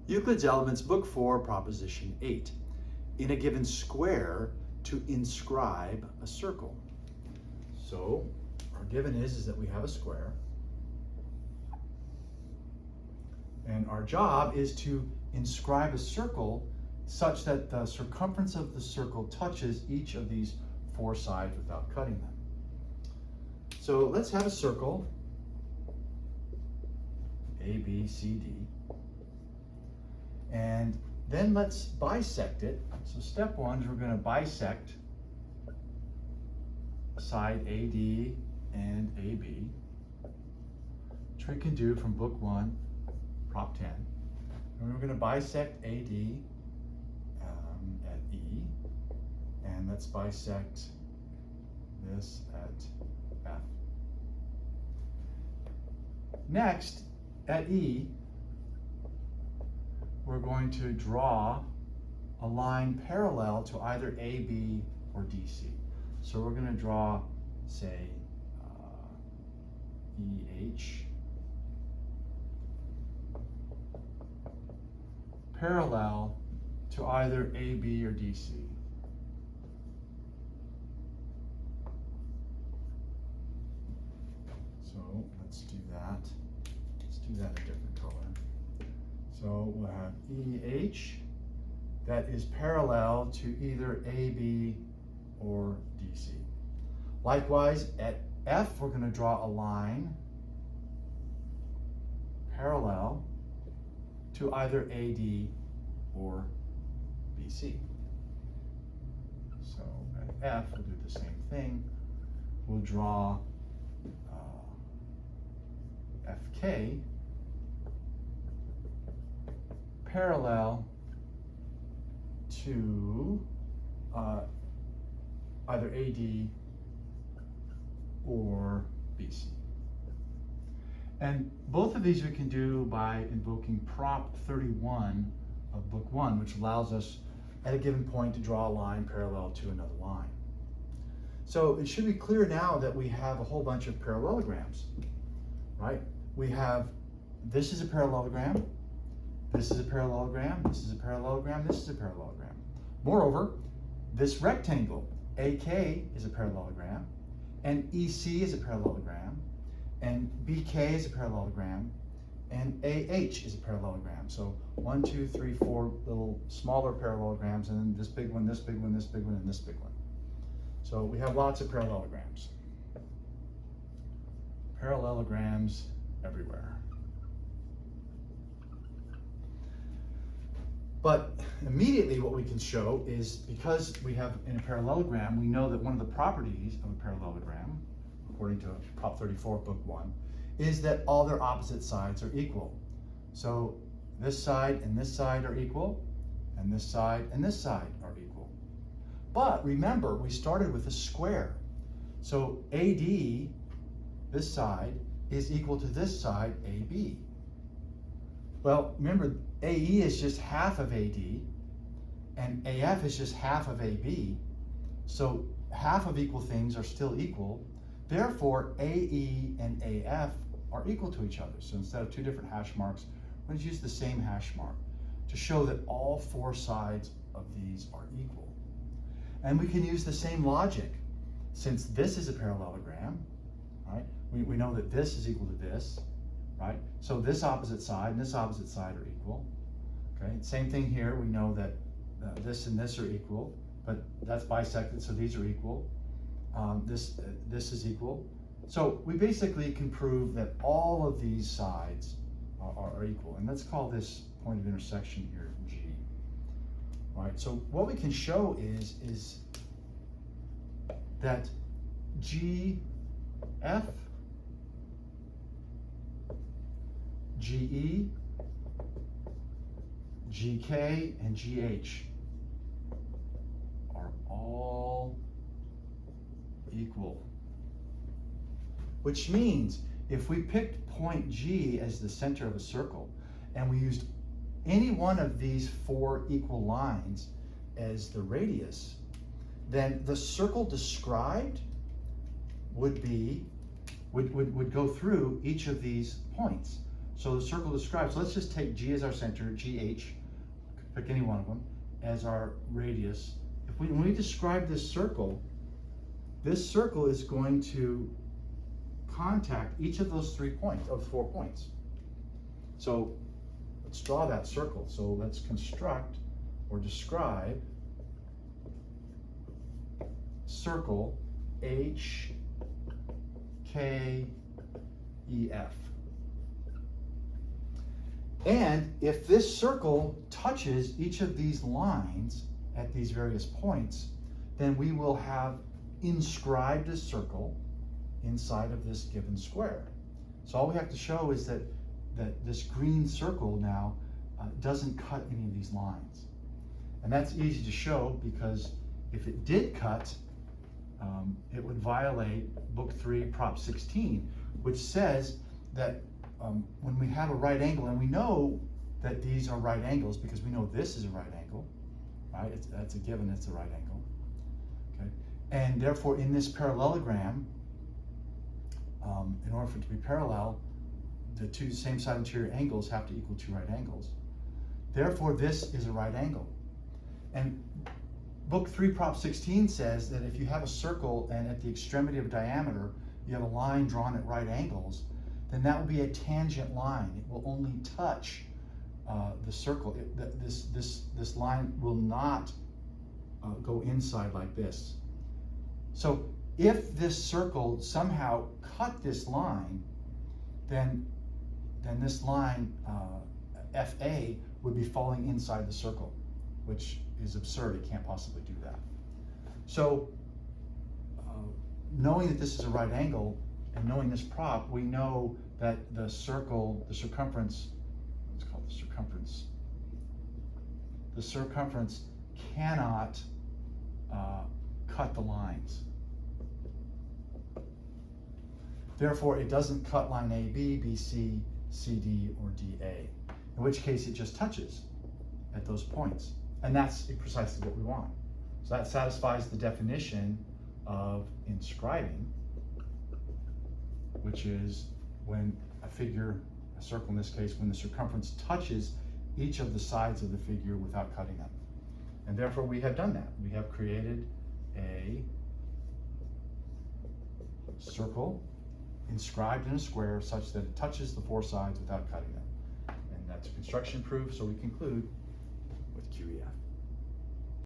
Euclid's Elements, Book 4, Proposition 8. In a given square, to inscribe a circle. So our given is that we have a square. And our job is to inscribe a circle such that the circumference of the circle touches each of these four sides without cutting them. So let's have a circle, A, B, C, D. And then let's bisect it. So step one is we're going to bisect side AD and AB, which we can do from book 1, prop 10. And we're going to bisect AD at E, and let's bisect this at F. Next, at E, we're going to draw a line parallel to either AB or DC. So we're going to draw, say, EH parallel to either AB or DC. So let's do that. Let's do that a different color. So we'll have EH that is parallel to either AB or DC. Likewise, at F, we're going to draw a line parallel to either AD or BC. So at F, we'll do the same thing. We'll draw FK parallel to either AD or BC. And both of these we can do by invoking prop 31 of book 1, which allows us at a given point to draw a line parallel to another line. So it should be clear now that we have a whole bunch of parallelograms, right? We have, this is a parallelogram, this is a parallelogram, this is a parallelogram, this is a parallelogram. Moreover, this rectangle, AK is a parallelogram, and EC is a parallelogram, and BK is a parallelogram, and AH is a parallelogram. So 1, 2, 3, 4 little smaller parallelograms, and then this big one, this big one, this big one, and this big one. So we have lots of parallelograms. Parallelograms everywhere. But immediately what we can show is, because we have in a parallelogram, we know that one of the properties of a parallelogram, according to Prop 34, Book 1, is that all their opposite sides are equal. So this side and this side are equal, and this side and this side are equal. But remember, we started with a square. So AD, this side, is equal to this side, AB. Well, remember, AE is just half of AD, and AF is just half of AB. So half of equal things are still equal. Therefore, AE and AF are equal to each other. So instead of two different hash marks, we're going to use the same hash mark to show that all four sides of these are equal. And we can use the same logic. Since this is a parallelogram, right? We know that this is equal to this, right? So this opposite side and this opposite side are equal. Okay, same thing here. We know that this and this are equal, but that's bisected, so these are equal. This is equal. So we basically can prove that all of these sides are equal. And let's call this point of intersection here G. Right? So what we can show is that GF, GE, GK, and GH are all equal. Which means if we picked point G as the center of a circle and we used any one of these four equal lines as the radius, then the circle described would go through each of these points. So the circle describes, so let's just take G as our center, GH, pick any one of them, as our radius. When we describe this circle is going to contact each of those 3 points, of 4 points. So let's draw that circle. So let's construct or describe circle H, K, E, F. And if this circle touches each of these lines at these various points, then we will have inscribed a circle inside of this given square. So all we have to show is that this green circle now doesn't cut any of these lines. And that's easy to show because if it did cut, it would violate Book 3, Prop 16, which says that when we have a right angle, and we know that these are right angles because we know this is a right angle, right? That's a given, it's a right angle, okay? And therefore, in this parallelogram, in order for it to be parallel, the two same side interior angles have to equal 2 right angles. Therefore, this is a right angle. And Book 3, Prop 16 says that if you have a circle and at the extremity of diameter, you have a line drawn at right angles, then that will be a tangent line. It will only touch the circle. This line will not go inside like this. So if this circle somehow cut this line, then this line FA would be falling inside the circle, which is absurd. It can't possibly do that. So knowing that this is a right angle and knowing this prop, we know that the circle, the circumference, let's call it the circumference cannot cut the lines. Therefore, it doesn't cut line AB, BC, CD, or DA, in which case it just touches at those points. And that's precisely what we want. So that satisfies the definition of inscribing, which is when a figure, a circle in this case, when the circumference touches each of the sides of the figure without cutting them. And therefore we have done that. We have created a circle inscribed in a square such that it touches the 4 sides without cutting them. And that's construction proof, so we conclude with QEF.